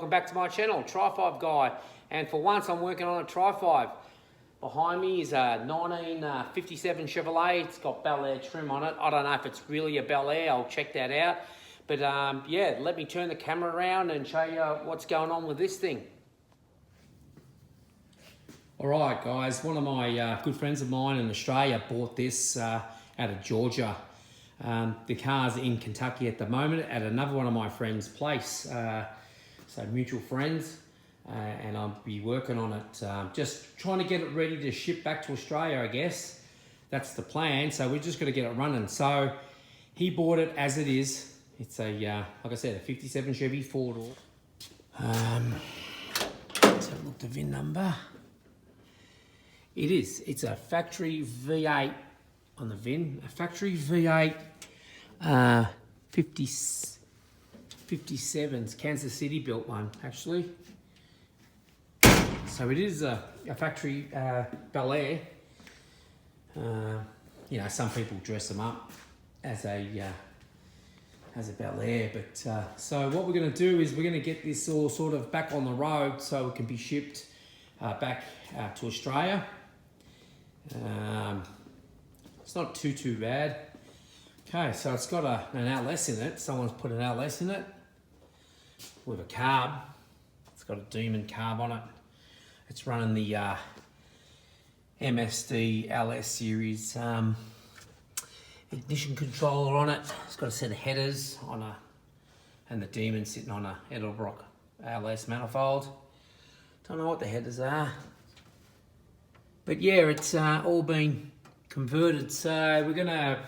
welcome back to my channel, TRIFIVE guy. And for once I'm working on a TRIFIVE. Behind me is a 1957 Chevrolet. It's got Bel Air trim on it. I don't know if it's really a Bel Air, I'll check that out. But yeah, let me turn the camera around and show you what's going on with this thing. Alright guys, one of my good friends of mine in Australia bought this out of Georgia. The car's in Kentucky at the moment at another one of my friends' place. So mutual friends, and I'll be working on it. Just trying to get it ready to ship back to Australia, I guess. That's the plan, so we're just going to get it running. So he bought it as it is. It's a, like I said, a 57 Chevy 4-door. Let's have a look at the VIN number. It is. It's a factory V8 on the VIN. A factory V8 57's Kansas City built one, actually. So it is a factory Bel Air. You know, some people dress them up as a Bel Air, but so what we're going to do is we're going to get this all sort of back on the road so it can be shipped back to Australia. It's not too bad. Okay, so it's got an LS in it. Someone's put an LS in it with a carb. It's got a Demon carb on it. It's running the MSD LS series ignition controller on it. It's got a set of headers on and the Demon sitting on a Edelbrock LS manifold. Don't know what the headers are, but yeah, it's all been converted. So we're gonna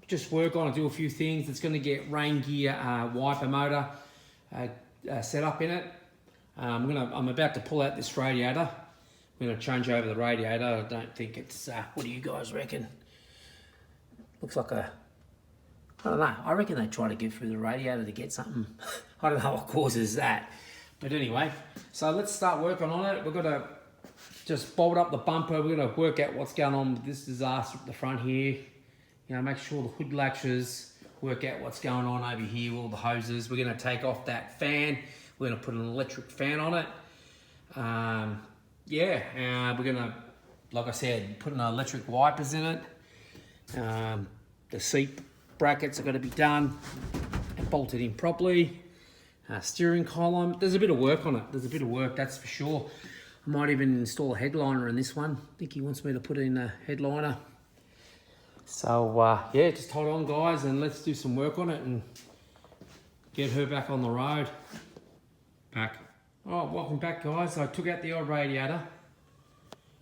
just work on it, do a few things. It's gonna get rain gear wiper motor set up in it. I'm about to pull out this radiator. I'm gonna change over the radiator. I don't think it's, what do you guys reckon? Looks like I don't know. I reckon they try to get through the radiator to get something. I don't know what causes that. But anyway, so let's start working on it. We're gonna just bolt up the bumper. We're gonna work out what's going on with this disaster at the front here. You know, make sure the hood latches, work out what's going on over here, all the hoses. We're gonna take off that fan. We're gonna put an electric fan on it. Yeah, we're gonna, like I said, put an electric wipers in it. The seat brackets are gonna be done and bolted in properly. Steering column, there's a bit of work on it. There's a bit of work, that's for sure. I might even install a headliner in this one. I think he wants me to put in a headliner. So yeah, just hold on guys and let's do some work on it and get her back on the road. Oh, welcome back guys. I took out the old radiator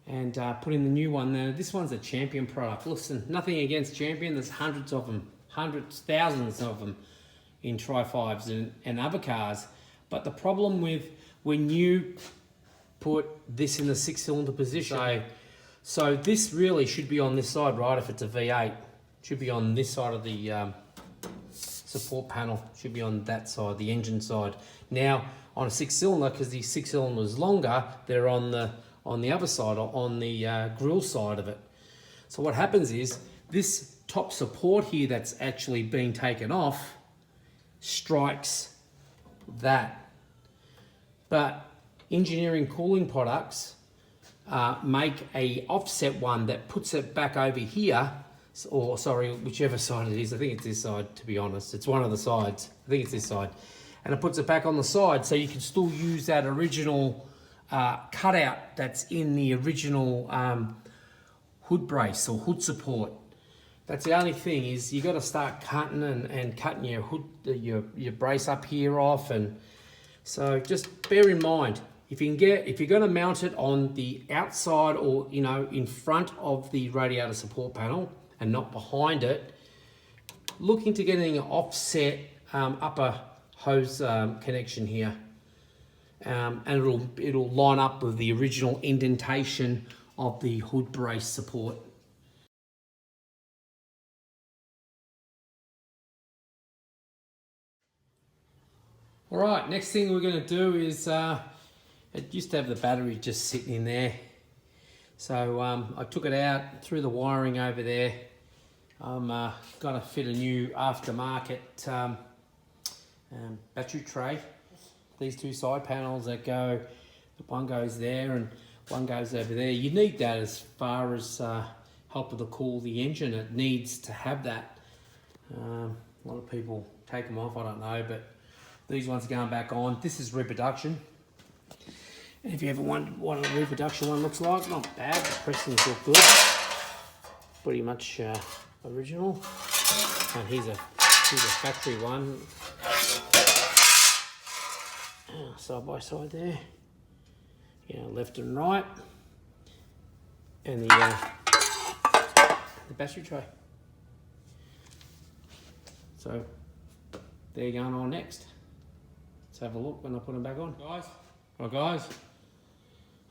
and put in the new one. Now this one's a Champion product. Listen, nothing against Champion, there's hundreds of them, thousands of them in TRIFIVEs and other cars. But the problem with when you put this in the 6-cylinder position, so this really should be on this side, right? If it's a V8, it should be on this side of the support panel, should be on that side, the engine side. Now on a 6-cylinder, because the 6-cylinder is longer, they're on the other side, on the grill side of it. So what happens is this top support here that's actually being taken off strikes that. But engineering cooling products make a offset one that puts it back over here, or sorry, whichever side it is. I think it's this side, to be honest. It's one of the sides. I think it's this side. And it puts it back on the side so you can still use that original cutout that's in the original hood brace or hood support. That's the only thing, is you got to start cutting and cutting your hood, your brace up here off. And so just bear in mind, if you're going to mount it on the outside or, you know, in front of the radiator support panel and not behind it, look into getting an offset upper hose connection here, and it'll line up with the original indentation of the hood brace support. All right, next thing we're going to do is, it used to have the battery just sitting in there. So I took it out, threw the wiring over there. I'm going to fit a new aftermarket battery tray these two side panels that go, one goes there and one goes over there. You need that as far as helping to cool the engine. It needs to have that. A lot of people take them off, I don't know, but these ones are going back on. This is reproduction. And if you ever wondered what a reproduction one looks like, not bad. The pressings look good. Pretty much original. And here's a factory one. Side by side there. Yeah, left and right. And the battery tray. So they're going on next. Let's have a look when I put them back on. Right guys,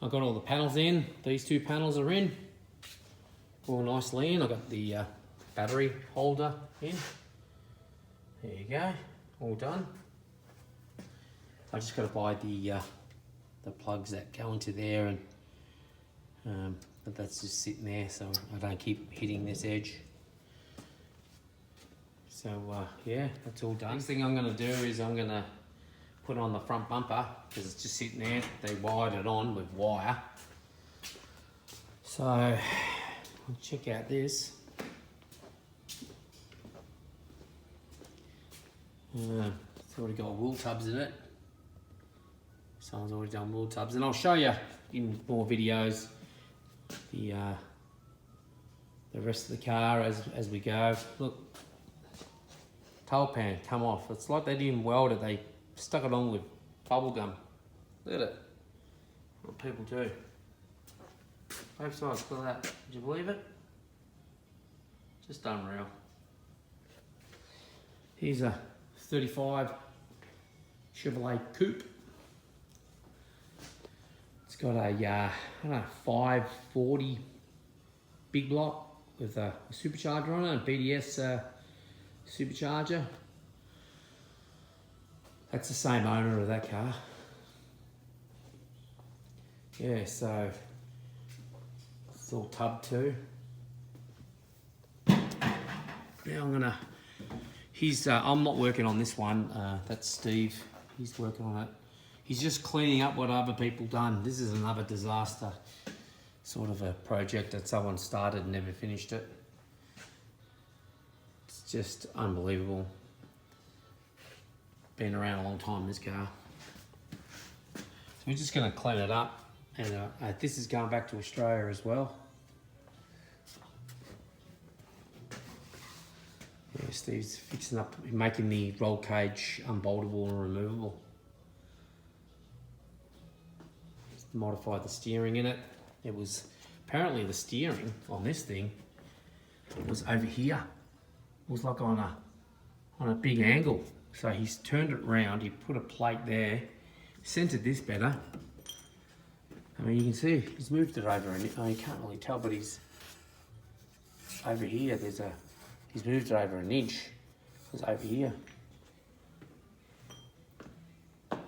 I've got all the panels in. These two panels are in. All nicely in. I've got the battery holder in. There you go, all done. I just got to buy the plugs that go into there, and but that's just sitting there so I don't keep hitting this edge. So yeah, that's all done. Next thing I'm going to do is I'm going to put on the front bumper because it's just sitting there. They wired it on with wire. So check out this. It's already got wheel tubs in it. Someone's already done wheel tubs, and I'll show you in more videos the rest of the car as we go. Look, tail pan come off. It's like they didn't weld it. They stuck it on with bubble gum. Look at it. What people do. Both sides. Look at that. Did you believe it? Just unreal. Here's a 35 Chevrolet Coupe. It's got a I don't know, 540 big block with a supercharger on it, a BDS supercharger. That's the same owner of that car. Yeah, so it's all tub too. Now I'm gonna. I'm not working on this one. That's Steve. He's working on it. He's just cleaning up what other people done. This is another disaster sort of a project that someone started and never finished it. It's just unbelievable. Been around a long time, this car. So we're just gonna clean it up, and this is going back to Australia as well. Yeah, Steve's fixing up, making the roll cage unboltable and removable. Just modified the steering in it. It was, apparently the steering on this thing was over here. It was like on a big angle. So he's turned it round, he put a plate there, centered this better. I mean, you can see he's moved it over, and you can't really tell, but he's over here. He's moved it over an inch. It's over here.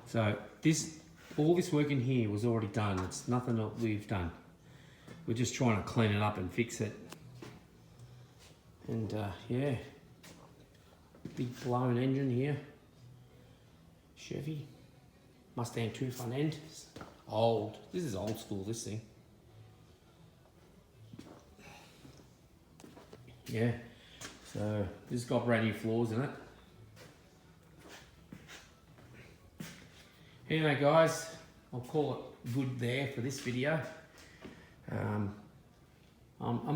So all this work in here was already done. It's nothing that we've done. We're just trying to clean it up and fix it. And yeah, big blown engine here. Chevy. Mustang 2 front end. Old. This is old school, this thing. Yeah. So this has got brand new floors in it. Anyway guys, I'll call it good there for this video. I'm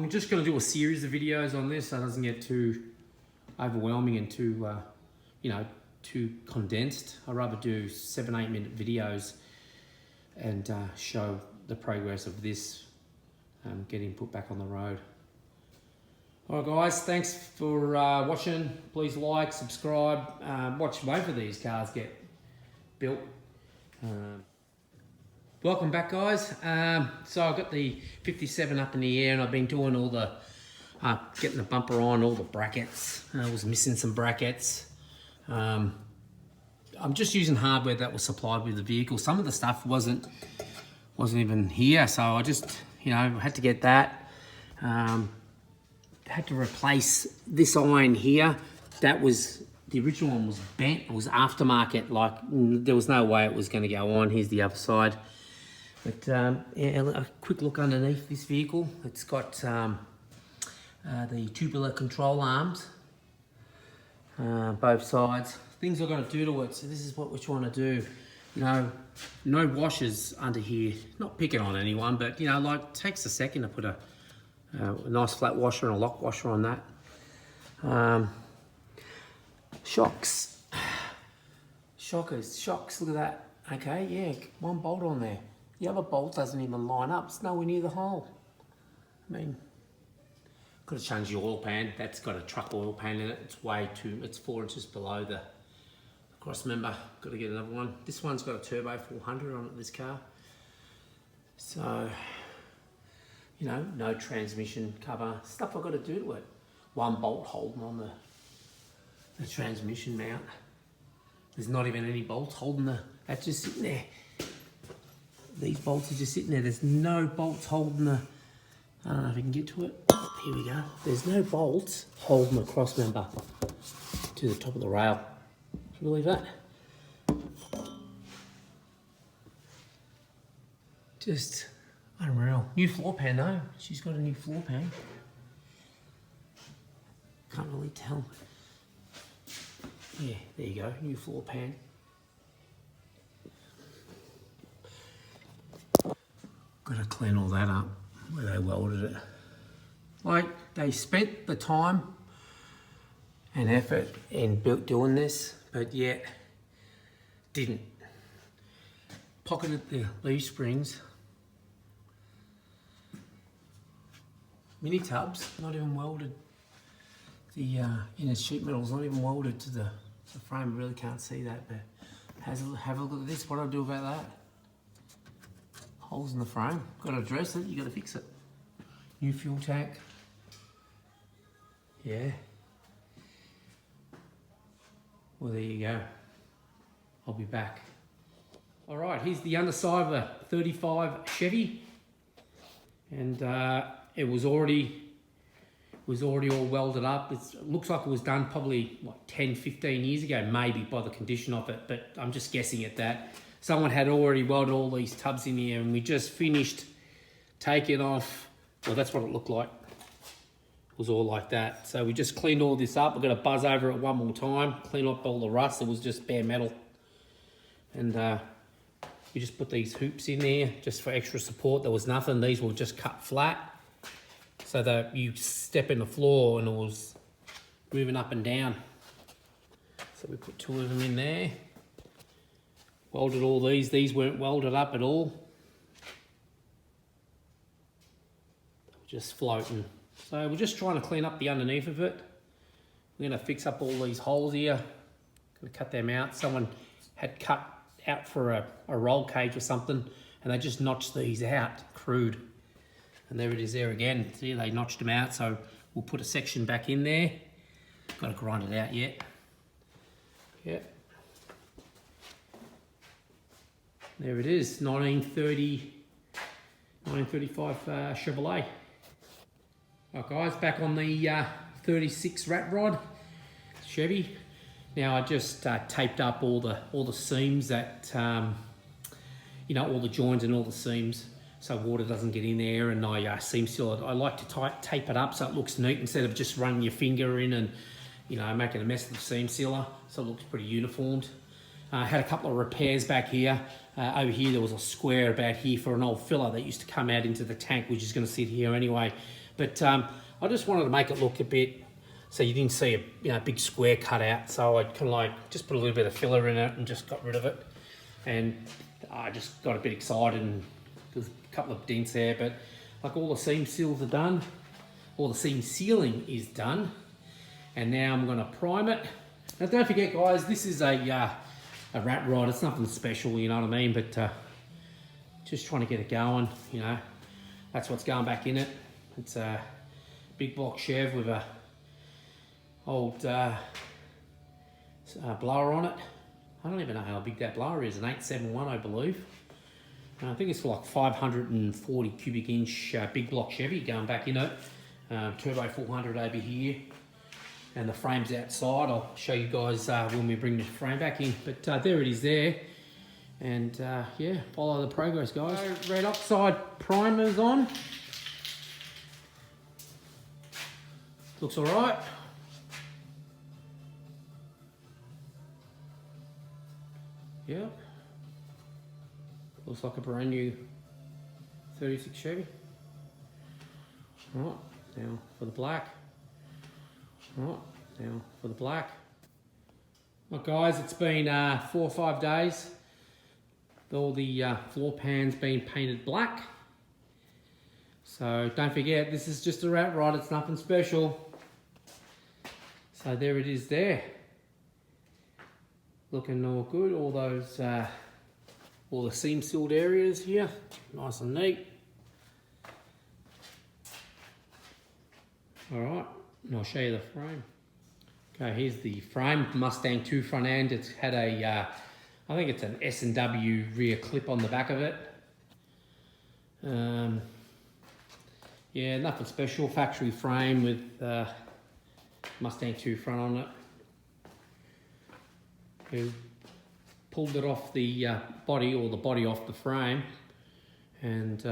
just going to do a series of videos on this so it doesn't get too overwhelming and too, too condensed. I'd rather do 7-8 minute videos and show the progress of this getting put back on the road. Alright guys, thanks for watching. Please like, subscribe, watch both of these cars get built. Welcome back guys. So I've got the 57 up in the air and I've been doing all the, getting the bumper on, all the brackets. I was missing some brackets. I'm just using hardware that was supplied with the vehicle. Some of the stuff wasn't even here, so I just, had to get that. Had to replace this iron here. That was the original one was bent. It was aftermarket. Like, there was no way it was going to go on. Here's the other side. But yeah, a quick look underneath this vehicle. It's got the tubular control arms, both sides. Things I've got to do to it. So this is what we're trying to do. You know, no washers under here. Not picking on anyone, but you know, like, it takes a second to put a nice flat washer and a lock washer on that. Shocks. Shocks, look at that. Okay, yeah, one bolt on there. The other bolt doesn't even line up. It's nowhere near the hole. I mean, got to change the oil pan. That's got a truck oil pan in it. It's 4 inches below the cross member. Got to get another one. This one's got a turbo 400 on it, this car. So, you know, no transmission cover. Stuff I've got to do to it. One bolt holding on the transmission mount. There's not even any bolts holding that's just sitting there. These bolts are just sitting there. There's no bolts holding I don't know if I can get to it. Here we go. There's no bolts holding the cross member to the top of the rail. Can you believe that? Just unreal. New floor pan though. She's got a new floor pan. Can't really tell. Yeah, there you go. New floor pan. Got to clean all that up where they welded it. Like, they spent the time and effort in doing this, but yet didn't. Pocketed the leaf springs. Mini tubs, not even welded. The inner sheet metal's not even welded to the frame. Really can't see that, but have a look at this. What do I do about that? Holes in the frame. Got to address it. You got to fix it. New fuel tank. Yeah. Well, there you go. I'll be back. All right, here's the underside of a 35 Chevy, and it was already all welded up. It looks like it was done probably, what, 10, 15 years ago, maybe, by the condition of it, but I'm just guessing at that. Someone had already welded all these tubs in here, and we just finished taking off. Well, that's what it looked like. It was all like that. So we just cleaned all this up. We're going to buzz over it one more time, clean up all the rust. It was just bare metal. And we just put these hoops in there just for extra support. There was nothing. These were just cut flat so that you step in the floor and it was moving up and down. So we put 2 of them in there. Welded all these. These weren't welded up at all. Just floating. So we're just trying to clean up the underneath of it. We're going to fix up all these holes here. Going to cut them out. Someone had cut out for a roll cage or something, and they just notched these out, crude. And there it is there again. See, they notched them out, so we'll put a section back in there. Got to grind it out yet. Yep. There it is, 1935 Chevrolet. Right guys, back on the 36 rat rod Chevy. Now I just taped up all the seams that, you know, all the joins and all the seams, so water doesn't get in there, and I seam seal it. I like to tape it up so it looks neat instead of just running your finger in and, you know, making a mess of the seam sealer, so it looks pretty uniformed. I had a couple of repairs back here. Over here there was a square about here for an old filler that used to come out into the tank, which is going to sit here anyway. But I just wanted to make it look a bit so you didn't see a big square cut out. So I kind of like just put a little bit of filler in it and just got rid of it. And I just got a bit excited, and there's a couple of dents there. But like, all the seam seals are done. All the seam sealing is done. And now I'm going to prime it. Now don't forget guys, this is a rat rod. It's nothing special, you know what I mean, but just trying to get it going, you know. That's what's going back in it. It's a big block Chev with a old blower on it. I don't even know how big that blower is, an 871 I believe. And I think it's like 540 cubic inch big block Chevy going back in it. Turbo 400 over here. and the frame's outside. I'll show you guys when we bring the frame back in. But there it is there. And yeah, follow the progress, guys. So, red oxide primer's on. Looks all right. Yeah. Looks like a brand new 36 Chevy. Right, now for the black. Right, now for the black. Look guys, it's been 4 or 5 days. All the floor pan's been painted black. So don't forget, this is just a rat rod, it's nothing special. So there it is there. Looking all good, all those, all the seam sealed areas here, nice and neat. All right, and I'll show you the frame. Okay, here's the frame, Mustang 2 front end. It's had a, I think it's an S&W rear clip on the back of it. Yeah, nothing special, factory frame with Mustang 2 front on it. We pulled it off the body, or the body off the frame, and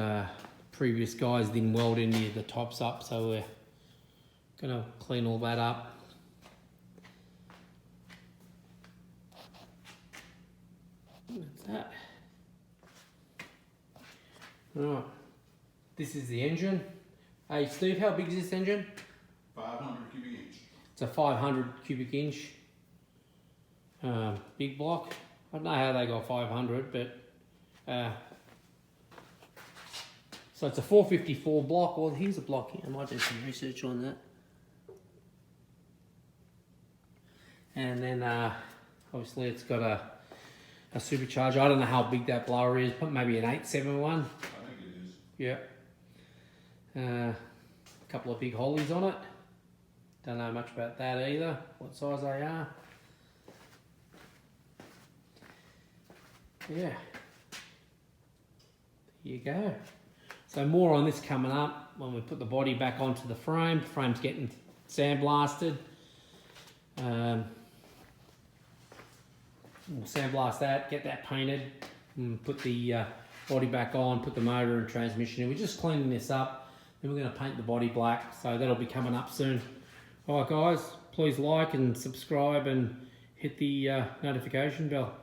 previous guys didn't weld any of the tops up, so we're gonna clean all that up. That's that. Right, this is the engine. Hey Steve, how big is this engine? 500 cubic inch. It's a 500 cubic inch big block. I don't know how they got 500, but so it's a 454 block. Well, here's a block here. I might do some research on that. And then obviously it's got a supercharger. I don't know how big that blower is, but maybe an 871. I think it is. Yeah. A couple of big holies on it. Don't know much about that either, what size they are. Yeah. Here you go. So more on this coming up when we put the body back onto the frame. The frame's getting sandblasted. We'll sandblast that, get that painted, and put the body back on, put the motor and transmission in. We're just cleaning this up. Then we're going to paint the body black, so that'll be coming up soon. Alright guys, please like and subscribe and hit the notification bell.